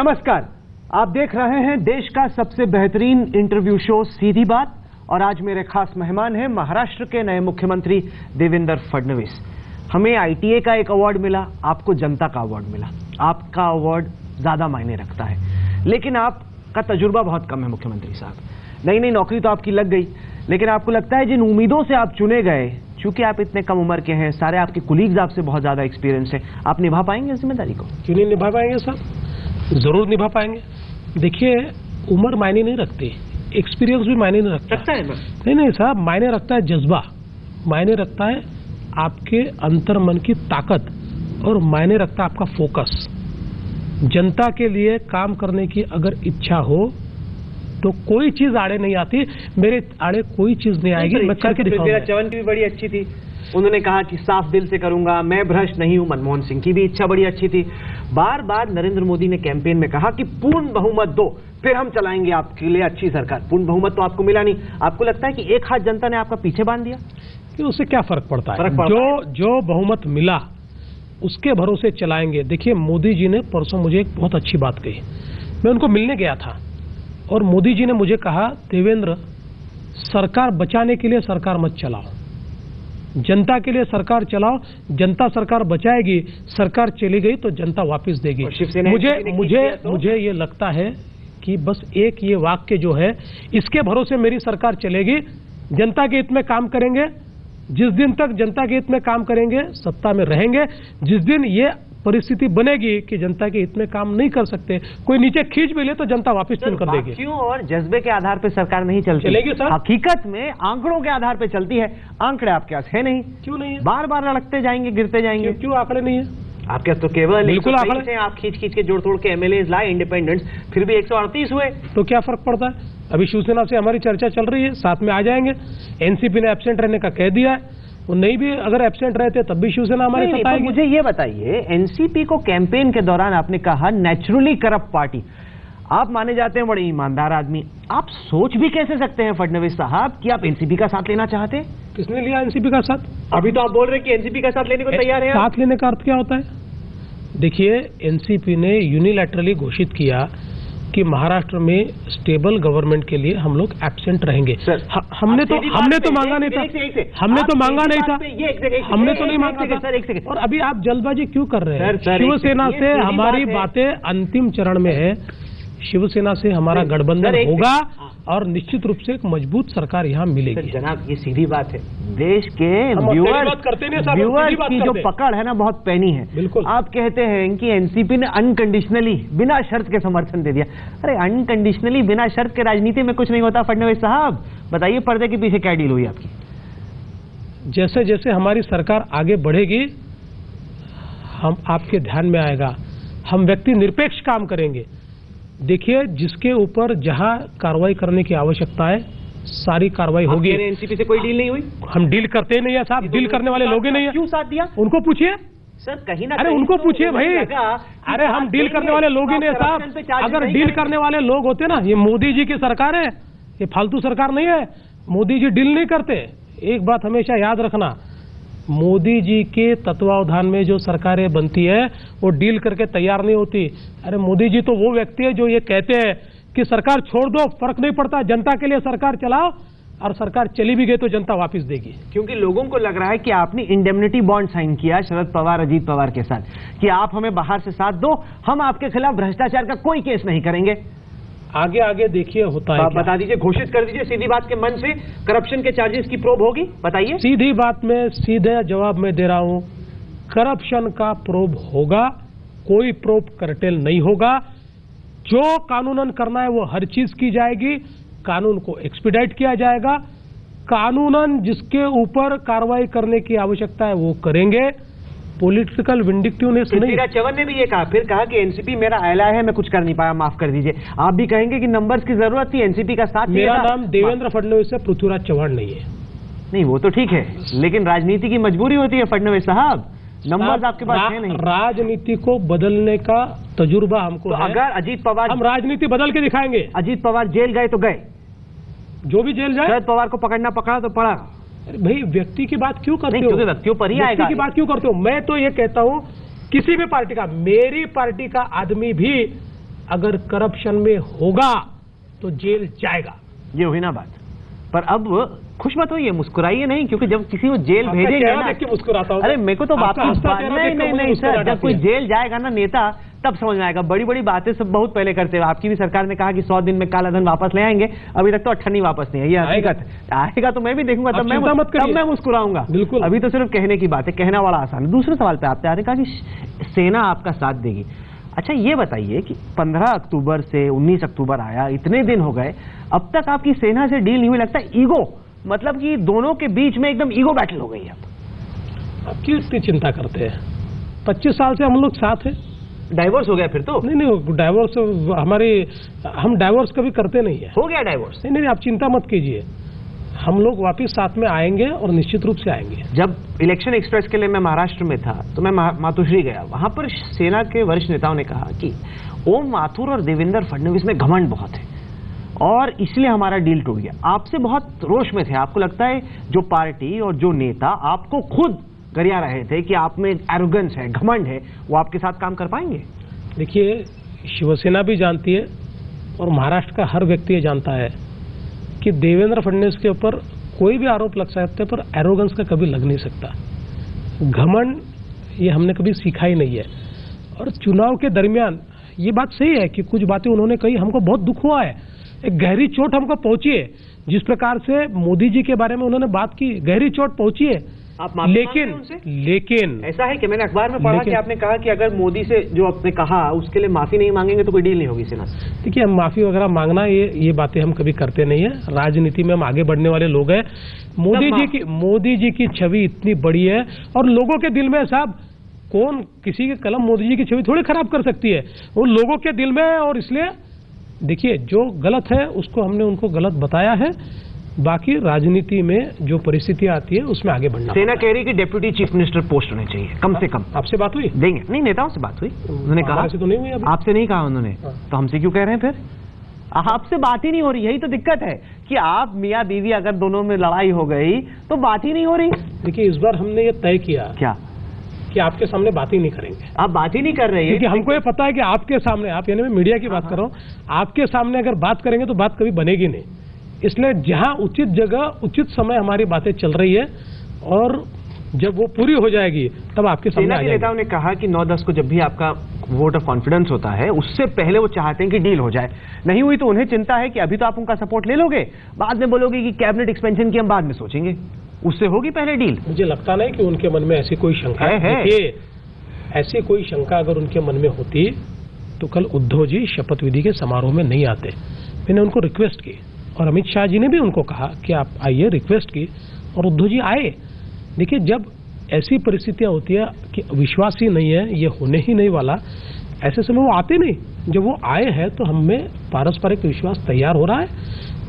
नमस्कार, आप देख रहे हैं देश का सबसे बेहतरीन इंटरव्यू शो सीधी बात और आज मेरे खास मेहमान हैं महाराष्ट्र के नए मुख्यमंत्री देवेंद्र फडणवीस। हमें आईटीए का एक अवार्ड मिला, आपको जनता का अवार्ड मिला। आपका अवार्ड ज्यादा मायने रखता है, लेकिन आपका तजुर्बा बहुत कम है मुख्यमंत्री साहब। नई नई नौकरी तो आपकी लग गई, लेकिन आपको लगता है जिन उम्मीदों से आप चुने गए, चूंकि आप इतने कम उम्र के हैं, सारे आपके कुलीग्स आपसे बहुत ज्यादा एक्सपीरियंस है, आप निभा पाएंगे इस जिम्मेदारी को? क्यों नहीं निभा पाएंगे सर, जरूर निभा पाएंगे। देखिए, उम्र मायने नहीं रखती, एक्सपीरियंस भी मायने नहीं रखता है। नहीं साहब, मायने रखता है जज्बा, मायने रखता है आपके अंतर्मन की ताकत और मायने रखता है आपका फोकस। जनता के लिए काम करने की अगर इच्छा हो तो कोई चीज आड़े नहीं आती। मेरे आड़े कोई चीज नहीं आएगी, मैं करके दिखाऊंगा। चवन की भी बड़ी अच्छी थी, उन्होंने कहा कि साफ दिल से करूंगा, मैं भ्रष्ट नहीं हूं। मनमोहन सिंह की भी इच्छा बड़ी अच्छी थी। बार बार नरेंद्र मोदी ने कैंपेन में कहा कि पूर्ण बहुमत दो, फिर हम चलाएंगे आपके लिए अच्छी सरकार। पूर्ण बहुमत तो आपको मिला नहीं। आपको लगता है कि एक हाथ जनता ने आपका पीछे बांध दिया? कि उससे क्या फर्क पड़ता है? जो बहुमत मिला उसके भरोसे चलाएंगे। देखिए, मोदी जी ने परसों मुझे एक बहुत अच्छी बात कही। मैं उनको मिलने गया था और मोदी जी ने मुझे कहा, देवेंद्र, सरकार बचाने के लिए सरकार मत चलाओ, जनता के लिए सरकार चलाओ। जनता सरकार बचाएगी, सरकार चली गई तो जनता वापस देगी। मुझे ये लगता है कि बस एक ये वाक्य जो है, इसके भरोसे मेरी सरकार चलेगी। जनता के हित में काम करेंगे, जिस दिन तक जनता के हित में काम करेंगे सत्ता में रहेंगे। जिस दिन ये परिस्थिति बनेगी कि जनता के हित में काम नहीं कर सकते, कोई नीचे खींच भी ले तो जनता वापस चुन कर देगी। क्यों और जज्बे के आधार पर सरकार नहीं चलेगी सर? हकीकत में आंकड़ों के आधार पर चलती है। आंकड़े आपके पास है नहीं। क्यों नहीं है? बार बार लड़कते जाएंगे, गिरते जाएंगे। क्यों आंकड़े नहीं है आपके? तो केवल बिल्कुल आंकड़े। आप खींच के जोड़ तोड़ के एमएलए लाए इंडिपेंडेंट्स, फिर भी 138 हुए। तो क्या फर्क पड़ता है? अभी शिवसेना से हमारी चर्चा चल रही है, साथ में आ जाएंगे। एनसीपी ने एब्सेंट रहने का कह दिया है, वो नहीं भी अगर एब्सेंट रहते तब भी शिवसेना हमारे साथ आएगी। मुझे ये बताइए, एनसीपी को कैंपेन के दौरान आपने कहा नेचुरली करप्ट पार्टी। आप माने जाते हैं बड़े ईमानदार आदमी, आप सोच भी कैसे सकते हैं फडणवीस साहब कि आप एनसीपी का साथ लेना चाहते हैं? किसने लिया एनसीपी का साथ? अभी तो आप बोल रहे हैं कि एनसीपी का साथ लेने को तैयार है। साथ लेने का अर्थ क्या होता है? देखिए, एनसीपी ने यूनिलैटरली घोषित किया कि महाराष्ट्र में स्टेबल गवर्नमेंट के लिए हम लोग एब्सेंट रहेंगे। हमने तो मांगा नहीं था, हमने तो मांगा नहीं था, हमने तो नहीं मांगा था। और अभी आप जल्दबाजी क्यों कर रहे हैं? शिवसेना से हमारी बातें अंतिम चरण में है। शिवसेना से हमारा गठबंधन होगा और निश्चित रूप से एक मजबूत सरकार यहाँ मिलेगी। जनाब, ये सीधी बात है। देश के व्यूअर्स की जो पकड़ है ना, बहुत पैनी है। बिल्कुल। आप कहते हैं कि एनसीपी ने अनकंडीशनली बिना शर्त के समर्थन दे दिया। अरे अनकंडीशनली बिना शर्त के राजनीति में कुछ नहीं होता फडणवीस साहब। बताइए, पर्दे के पीछे क्या डील हुई आपकी? जैसे जैसे हमारी सरकार आगे बढ़ेगी, हम आपके ध्यान में आएगा, हम व्यक्ति निरपेक्ष काम करेंगे। देखिए, जिसके ऊपर जहां कार्रवाई करने की आवश्यकता है सारी कार्रवाई होगी। एनसीपी से कोई डील नहीं हुई? हम डील करते नहीं है साहब, डील करने वाले लोग ही नहीं है। क्यों साथ दिया? उनको पूछिए सर, कहीं ना। अरे उनको पूछिए भाई। अरे हम डील करने वाले लोग ही नहीं है साहब। अगर डील करने वाले लोग होते ना, ये मोदी जी की सरकार है, ये फालतू सरकार नहीं है। मोदी जी डील नहीं करते। एक बात हमेशा याद रखना, मोदी जी के तत्वावधान में जो सरकारें बनती है वो डील करके तैयार नहीं होती। अरे मोदी जी तो वो व्यक्ति है जो ये कहते हैं कि सरकार छोड़ दो, फर्क नहीं पड़ता, जनता के लिए सरकार चलाओ, और सरकार चली भी गई तो जनता वापस देगी। क्योंकि लोगों को लग रहा है कि आपने इंडेमनिटी बॉन्ड साइन किया शरद पवार, अजीत पवार के साथ कि आप हमें बाहर से साथ दो, हम आपके खिलाफ भ्रष्टाचार का कोई केस नहीं करेंगे। आगे आगे देखिए होता है। बता दीजिए, घोषित कर दीजिए सीधी बात के मन से, करप्शन के चार्जेस की प्रोब होगी। बताइए। सीधी बात में सीधे जवाब में दे रहा हूं, करप्शन का प्रोब होगा, कोई प्रोब करटेल नहीं होगा। जो कानूनन करना है वो हर चीज की जाएगी, कानून को एक्सपीडाइट किया जाएगा। कानूनन जिसके ऊपर कार्रवाई करने की आवश्यकता है वो करेंगे। पॉलिटिकल विंडिक्टिवनेस नहीं। चवन ने भी ये कहा, फिर कहा कि एनसीपी मेरा एलाय है, मैं कुछ कर नहीं पाया, माफ कर दीजिए। आप भी कहेंगे कि नंबर्स की जरूरत थी, एनसीपी का साथ। मेरा नाम देवेंद्र फडणवीस है, पृथ्वीराज चव्हाण नहीं है। नहीं, वो तो ठीक है, लेकिन राजनीति की मजबूरी होती है फडणवीस साहब। नंबर्स आपके पास है नहीं। राजनीति को बदलने का तजुर्बा हमको तो है। अगर अजीत पवार, हम राजनीति बदल के दिखाएंगे। अजीत पवार जेल गए तो गए, जो भी जेल जाए। शरद पवार को पकड़ना पकड़ा तो पड़ा। भाई, व्यक्ति की बात क्यों करते हो? क्योंकि व्यक्तियों पर ही आएगा। व्यक्ति की बात क्यों करते हो? मैं तो ये कहता हूं, किसी भी पार्टी का, मेरी पार्टी का आदमी भी अगर करप्शन में होगा तो जेल जाएगा। ये हुई ना बात। पर अब खुश मत होइए, मुस्कुराइए नहीं, क्योंकि जब किसी को जेल भेजेंगे ना, मुस्कुराता हूं। अरे मेरे को तो वापस नहीं सर, जब कोई जेल जाएगा ना नेता, तब समझ में आएगा। बड़ी बड़ी बातें सब बहुत पहले करते हैं। आपकी भी सरकार ने कहा कि 100 दिन में काला धन वापस ले आएंगे, अभी तक तो अट्ठनी वापस नहीं है। ये हकीकत है। आएगा तो मैं भी देखूंगा, तब मैं मुस्कुराऊंगा। बिल्कुल, अभी तो सिर्फ कहने की बात है, कहना बड़ा आसान है। दूसरे सवाल पे आपने कहा कि सेना आपका साथ देगी। अच्छा ये बताइए कि 15 अक्टूबर से 19 अक्टूबर आया, इतने दिन हो गए, अब तक आपकी सेना से डील नहीं हुई। लगता है ईगो, मतलब कि दोनों के बीच में एकदम ईगो बैटल हो गई है। अब क्यों इतनी चिंता करते हैं? 25 साल से हम लोग साथ हैं। डाइवोर्स हो गया फिर तो? नहीं, डाइवोर्स हम डाइवोर्स कभी करते नहीं है। हो गया डाइवोर्स? नहीं, आप चिंता मत कीजिए, हम लोग वापस साथ में आएंगे और निश्चित रूप से आएंगे। जब इलेक्शन एक्सप्रेस के लिए मैं महाराष्ट्र में था तो मैं मातोश्री गया। वहां पर सेना के वरिष्ठ नेताओं ने कहा कि ओम माथुर और देवेंद्र फडणवीस में घमंड बहुत है और इसलिए हमारा डील टूट गया। आपसे बहुत रोष में थे। आपको लगता है जो पार्टी और जो नेता आपको खुद गरिया रहे थे कि आप में एरोगेंस है, घमंड है, वो आपके साथ काम कर पाएंगे? देखिए, शिवसेना भी जानती है और महाराष्ट्र का हर व्यक्ति ये जानता है कि देवेंद्र फडणवीस के ऊपर कोई भी आरोप लग सकता है, पर एरोगेंस का कभी लग नहीं सकता। घमंड ये हमने कभी सीखा ही नहीं है। और चुनाव के दरमियान ये बात सही है कि कुछ बातें उन्होंने कही, हमको बहुत दुख हुआ है, एक गहरी चोट हमको पहुंची है। जिस प्रकार से मोदी जी के बारे में उन्होंने बात की, गहरी चोट पहुंची है। आप लेकिन ऐसा है कि मैंने अखबार में पढ़ा कि आपने कहा कि अगर मोदी से जो आपने कहा उसके लिए माफी नहीं मांगेंगे तो कोई डील नहीं होगी सेना से। देखिए, हम माफी वगैरह मांगना ये बातें हम कभी करते नहीं है। राजनीति में हम आगे बढ़ने वाले लोग हैं। मोदी जी की छवि इतनी बड़ी है और लोगों के दिल में साहब, कौन किसी की कलम मोदी जी की छवि थोड़ी खराब कर सकती है, वो लोगों के दिल में है। और इसलिए देखिए, जो गलत है उसको हमने उनको गलत बताया है। बाकी राजनीति में जो परिस्थितियां आती है उसमें आगे बढ़ना। सेना कह रही कि डिप्टी चीफ मिनिस्टर पोस्ट होने चाहिए कम से कम। आपसे बात हुई? देंगे नहीं, नेताओं से बात हुई। उन्होंने कहा तो नहीं हुई अभी। आपसे नहीं कहा उन्होंने, तो हमसे क्यों कह रहे हैं फिर? आपसे बात ही नहीं हो रही। यही तो दिक्कत है कि आप मियाँ बीवी अगर दोनों में लड़ाई हो गई तो बात ही नहीं हो रही। देखिए, इस बार हमने ये तय किया क्या कि आपके सामने बात ही नहीं करेंगे। आप बात ही नहीं कर रहे हैं क्योंकि हमको ये पता है कि आपके सामने, आप यानी मैं मीडिया की बात कर रहा हूँ, आपके सामने अगर बात करेंगे तो बात कभी बनेगी नहीं। इसलिए जहां उचित जगह उचित समय हमारी बातें चल रही है और जब वो पूरी हो जाएगी तब आपके सामने आ जाएगी। नेताओं ने कहा कि 9-10 को जब भी आपका वोट ऑफ कॉन्फिडेंस होता है उससे पहले वो चाहते हैं कि डील हो जाए। नहीं हुई तो उन्हें चिंता है कि अभी तो आप उनका सपोर्ट ले लोगे, बाद में बोलोगे कि कैबिनेट एक्सपेंशन की हम बाद में सोचेंगे, उससे होगी पहले डील। मुझे लगता नहीं कि उनके मन में ऐसी कोई शंका है। ऐसी कोई शंका अगर उनके मन में होती तो कल उद्धव जी शपथ विधि के समारोह में नहीं आते। मैंने उनको रिक्वेस्ट की और अमित शाह जी ने भी उनको कहा कि आप आइए, रिक्वेस्ट की और उद्धव जी आए। देखिए, जब ऐसी परिस्थितियां होती है कि विश्वास ही नहीं है, ये होने ही नहीं वाला, ऐसे समय वो आते नहीं। जब वो आए हैं तो हमें पारस्परिक विश्वास तैयार हो रहा है।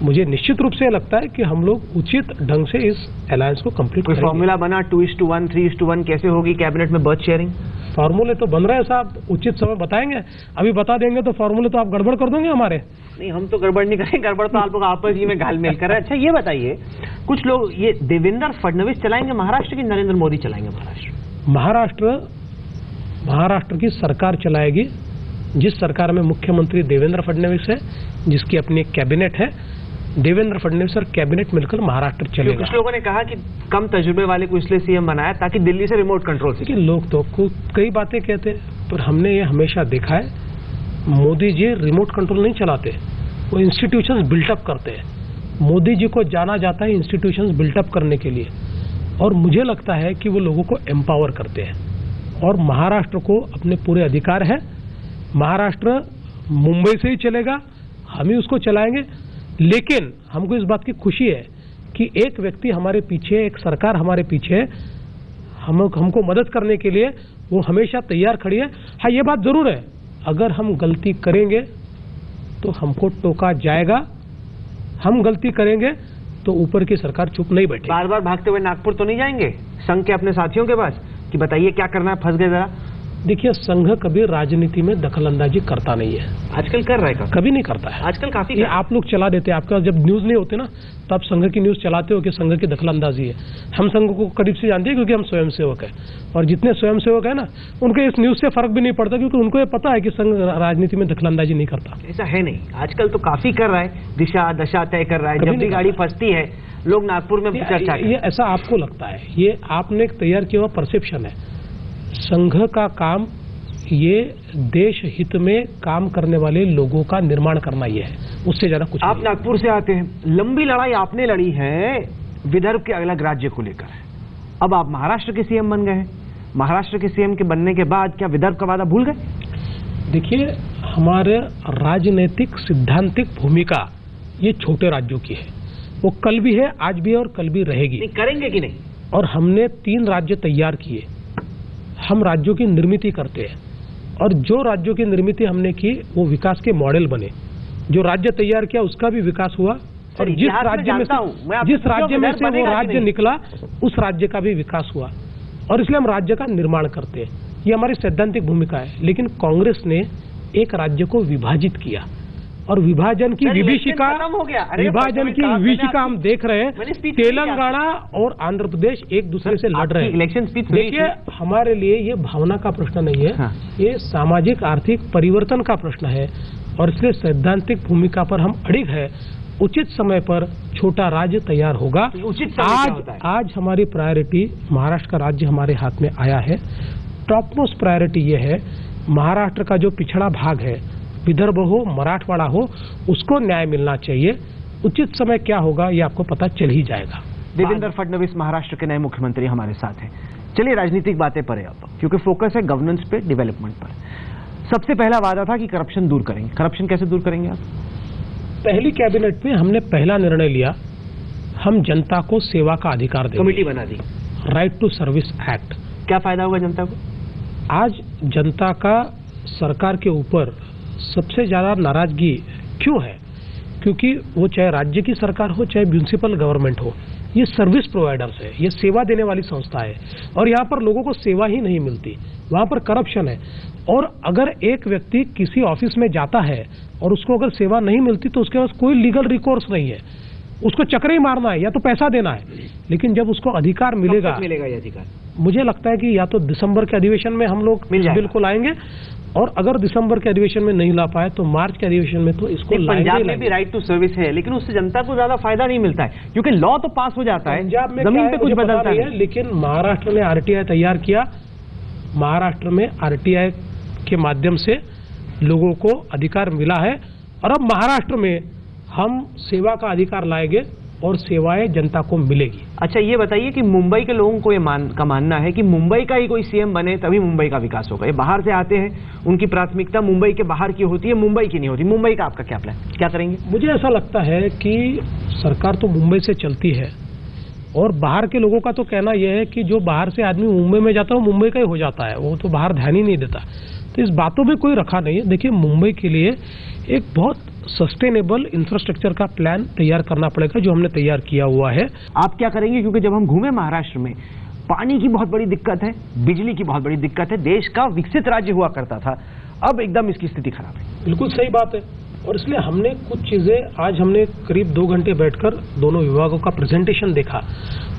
मुझे निश्चित रूप से लगता है कि हम लोग उचित ढंग से इस अलायंस को कंप्लीट करेंगे। फॉर्मूला बना 2:1, 3:1 कैसे होगी कैबिनेट में बर्थ शेयरिंग? फॉर्मूले तो बन रहे हैं साहब, उचित समय बताएंगे। अभी बता देंगे तो फॉर्मूले तो आप गड़बड़ कर दोगे हमारे। नहीं, हम तो गड़बड़ नहीं करेंगे, गड़बड़ तो आप लोग आपस ही में घालमेल कर रहे हैं। अच्छा ये बताइए, कुछ लोग ये देवेंद्र फडणवीस चलाएंगे महाराष्ट्र की नरेंद्र मोदी चलाएंगे महाराष्ट्र? महाराष्ट्र की सरकार चलाएगी, जिस सरकार में मुख्यमंत्री देवेंद्र फडणवीस है, जिसकी अपनी एक कैबिनेट है। देवेंद्र फडणवीस और कैबिनेट मिलकर महाराष्ट्र चलेगा। कुछ लोगों ने कहा कि कम तजुर्बे वाले को इसलिए सीएम बनाया ताकि दिल्ली से रिमोट कंट्रोल से। लोग तो कई बातें कहते हैं, पर हमने ये हमेशा देखा है मोदी जी रिमोट कंट्रोल नहीं चलाते, वो इंस्टीट्यूशंस बिल्टअप करते हैं। मोदी जी को जाना जाता है इंस्टीट्यूशंस बिल्टअप करने के लिए, और मुझे लगता है कि वो लोगों को एम्पावर करते हैं। और महाराष्ट्र को अपने पूरे अधिकार है। महाराष्ट्र मुंबई से ही चलेगा, हम ही उसको चलाएंगे। लेकिन हमको इस बात की खुशी है कि एक व्यक्ति हमारे पीछे, एक सरकार हमारे पीछे है, हमको मदद करने के लिए वो हमेशा तैयार खड़ी है। हाँ, ये बात जरूर है, अगर हम गलती करेंगे तो हमको टोका जाएगा, हम गलती करेंगे तो ऊपर की सरकार चुप नहीं बैठेगी। बार बार भागते हुए नागपुर तो नहीं जाएंगे संघ के अपने साथियों के पास कि बताइए क्या करना है, फंस गए जरा? देखिए, संघ कभी राजनीति में दखल अंदाजी करता नहीं है। आजकल कर रहा है कभी नहीं करता है। आजकल काफी ये आप लोग चला देते हैं। आपका जब न्यूज नहीं होते ना, तब संघ की न्यूज चलाते हो कि संघ की दखल अंदाजी है। हम संघ को करीब से जानते हैं क्योंकि हम स्वयंसेवक हैं, और जितने स्वयंसेवक है ना, उनके इस न्यूज से फर्क भी नहीं पड़ता, क्योंकि उनको ये पता है कि संघ राजनीति में दखल अंदाजी नहीं करता। ऐसा है नहीं, आजकल तो काफी कर रहा है, दिशा दशा तय कर रहा है। जब भी गाड़ी फंसती है, लोग नागपुर में चर्चा ये ऐसा आपको लगता है, ये आपने तैयार किया हुआ परसेप्शन है। संघ का काम ये देश हित में काम करने वाले लोगों का निर्माण करना ये है, उससे ज्यादा कुछ आप नहीं। नागपुर से आते हैं, लंबी लड़ाई आपने लड़ी है विदर्भ के अलग राज्य को लेकर। अब आप महाराष्ट्र के सीएम बन गए हैं। महाराष्ट्र के सीएम के बनने के बाद क्या विदर्भ का वादा भूल गए? देखिए, हमारे राजनीतिक सिद्धांतिक भूमिका ये छोटे राज्यों की है। वो कल भी है, आज भी है और कल भी रहेगी। नहीं करेंगे कि नहीं? और हमने 3 राज्य तैयार किए। हम राज्यों की निर्मिति करते हैं, और जो राज्यों की निर्मिति हमने की वो विकास के मॉडल बने। जो राज्य तैयार किया उसका भी विकास हुआ, और जिस राज्य में से वो राज्य निकला उस राज्य का भी विकास हुआ, और इसलिए हम राज्य का निर्माण करते हैं। ये हमारी सैद्धांतिक भूमिका है। लेकिन कांग्रेस ने एक राज्य को विभाजित किया, और विभाजन की विभीषिका हम देख रहे हैं। तेलंगाना और आंध्र प्रदेश एक दूसरे से लड़ रहे हैं। इलेक्शन स्पीच देखिए, हमारे लिए ये भावना का प्रश्न नहीं है। हाँ। ये सामाजिक आर्थिक परिवर्तन का प्रश्न है, और इसलिए सैद्धांतिक भूमिका पर हम अड़िग है। उचित समय पर छोटा राज्य तैयार होगा। उचित आज हमारी प्रायोरिटी महाराष्ट्र का राज्य हमारे हाथ में आया है। टॉप मोस्ट प्रायोरिटी ये है, महाराष्ट्र का जो पिछड़ा भाग है, विदर्भ हो मराठवाड़ा हो, उसको न्याय मिलना चाहिए। उचित समय क्या होगा ये आपको पता चल ही जाएगा। देवेंद्र फडणवीस महाराष्ट्र के नए मुख्यमंत्री हमारे साथ हैं। चलिए राजनीतिक बातें परे अब, क्योंकि फोकस है गवर्नेंस पे, डेवलपमेंट पर। सबसे पहला वादा था कि करप्शन दूर करेंगे। करप्शन कैसे दूर करेंगे आप? पहली कैबिनेट में हमने पहला निर्णय लिया, हम जनता को सेवा का अधिकार देंगे। कमेटी बना दी, राइट टू सर्विस एक्ट। क्या फायदा होगा जनता को? आज जनता का सरकार के ऊपर सबसे ज्यादा नाराजगी क्यों है? क्योंकि वो चाहे राज्य की सरकार हो चाहे म्यूनिसिपल गवर्नमेंट हो, ये सर्विस प्रोवाइडर्स है, ये सेवा देने वाली संस्था है, और यहाँ पर लोगों को सेवा ही नहीं मिलती, वहाँ पर करप्शन है। और अगर एक व्यक्ति किसी ऑफिस में जाता है और उसको अगर सेवा नहीं मिलती तो उसके पास कोई लीगल रिकोर्स नहीं है, उसको चक्कर ही मारना है या तो पैसा देना है। लेकिन जब उसको अधिकार मिलेगा ये अधिकार, मुझे लगता है कि या तो दिसंबर के अधिवेशन में हम लोग बिल्कुल आएंगे, और अगर दिसंबर के अधिवेशन में नहीं ला पाए तो मार्च के अधिवेशन में तो इसको पंजाब में भी राइट टू सर्विस है, लेकिन उससे जनता को ज्यादा फायदा नहीं मिलता है, क्योंकि लॉ तो पास हो जाता है, पंजाब में जमीन पे कुछ बदलता है। लेकिन महाराष्ट्र में आरटीआई तैयार किया। महाराष्ट्र में आरटीआई के माध्यम से लोगों को अधिकार मिला है, और अब महाराष्ट्र में हम सेवा का अधिकार लाएंगे और सेवाएं जनता को मिलेगी। अच्छा, ये बताइए कि मुंबई के लोगों को ये मानना है कि मुंबई का ही कोई सीएम बने तभी मुंबई का विकास होगा। ये बाहर से आते हैं, उनकी प्राथमिकता मुंबई के बाहर की होती है, मुंबई की नहीं होती। मुंबई का आपका क्या प्लान, क्या करेंगे? मुझे ऐसा लगता है कि सरकार तो मुंबई से चलती है, और बाहर के लोगों का तो कहना यह है कि जो बाहर से आदमी मुंबई में जाता है वो मुंबई का ही हो जाता है, वो तो बाहर ध्यान ही नहीं देता। तो इस बातों में कोई रखा नहीं है। देखिए, मुंबई के लिए एक बहुत सस्टेनेबल इंफ्रास्ट्रक्चर का प्लान तैयार करना पड़ेगा, जो हमने तैयार किया हुआ है। आप क्या करेंगे? क्योंकि जब हम घूमे महाराष्ट्र में, पानी की बहुत बड़ी दिक्कत है, बिजली की बहुत बड़ी दिक्कत है। देश का विकसित राज्य हुआ करता था, अब एकदम इसकी स्थिति खराब है। बिल्कुल सही बात है, और इसलिए हमने कुछ चीजें, आज हमने करीब 2 घंटे बैठकर दोनों विभागों का प्रेजेंटेशन देखा,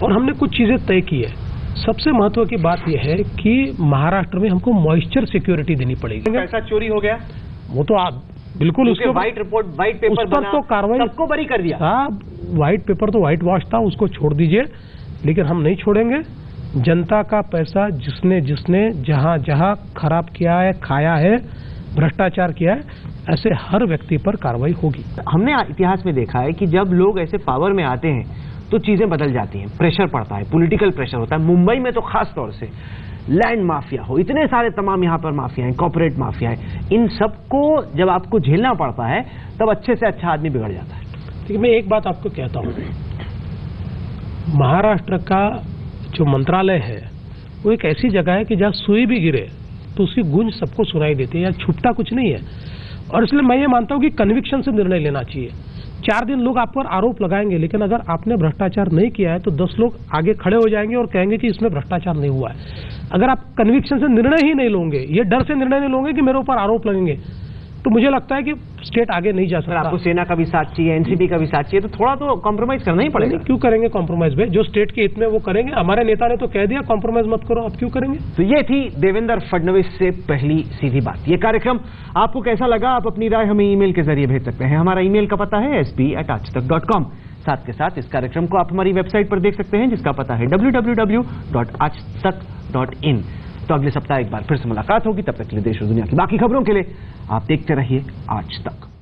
और हमने कुछ चीजें तय की है। सबसे महत्व की बात यह है कि महाराष्ट्र में हमको मॉइस्चर सिक्योरिटी देनी पड़ेगी। पैसा चोरी हो गया, वो तो आप बिल्कुल उसके व्हाइट रिपोर्ट, व्हाइट पेपर बना, तो कार्रवाई, सबको बरी कर दिया। व्हाइट पेपर तो व्हाइट वॉश था, उसको छोड़ दीजिए, लेकिन हम नहीं छोड़ेंगे। जनता का पैसा जिसने जिसने जहां जहां खराब किया है, खाया है, भ्रष्टाचार किया है, ऐसे हर व्यक्ति पर कार्रवाई होगी। हमने इतिहास में देखा है कि जब लोग ऐसे पावर में आते हैं तो चीजें बदल जाती हैं, प्रेशर पड़ता है, पॉलिटिकल प्रेशर होता है। मुंबई में तो खास तौर से लैंड माफिया हो, इतने सारे तमाम यहाँ पर माफिया हैं, कॉर्पोरेट माफिया है, इन सबको जब आपको झेलना पड़ता है तब अच्छे से अच्छा आदमी बिगड़ जाता है। देखिए, मैं एक बात आपको कहता हूँ, महाराष्ट्र का जो मंत्रालय है वो एक ऐसी जगह है कि जहाँ सुई भी गिरे तो उसकी गूंज सबको सुनाई देती है, या छुपता कुछ नहीं है। और इसलिए मैं ये मानता हूँ कि कन्विक्शन से निर्णय लेना चाहिए। 4 दिन लोग आप पर आरोप लगाएंगे, लेकिन अगर आपने भ्रष्टाचार नहीं किया है तो 10 लोग आगे खड़े हो जाएंगे और कहेंगे कि इसमें भ्रष्टाचार नहीं हुआ है। अगर आप कन्विक्शन से निर्णय ही नहीं लोगे, ये डर से निर्णय नहीं लोगे कि मेरे ऊपर आरोप लगेंगे, तो मुझे लगता है कि स्टेट आगे नहीं जा सकता। आपको सेना का भी साथ चाहिए, एनसीपी का भी साथ चाहिए, तो थोड़ा तो कॉम्प्रोमाइज करना ही पड़ेगा। क्यों करेंगे कॉम्प्रोमाइज भाई? जो स्टेट के हित में वो करेंगे। हमारे नेता ने तो कह दिया कॉम्प्रोमाइज मत करो, अब क्यों करेंगे? तो ये थी देवेंद्र फडणवीस से पहली सीधी बात। ये कार्यक्रम आपको कैसा लगा? आप अपनी राय हमें ईमेल के जरिए भेज सकते हैं। हमारा ईमेल का पता है sb@aajtak.com। साथ के साथ इस कार्यक्रम को आप हमारी वेबसाइट पर देख सकते हैं, जिसका पता है www.aajtak.in। तो अगले सप्ताह एक बार फिर से मुलाकात होगी। तब तक के लिए देश और दुनिया की बाकी खबरों के लिए आप देखते रहिए आज तक।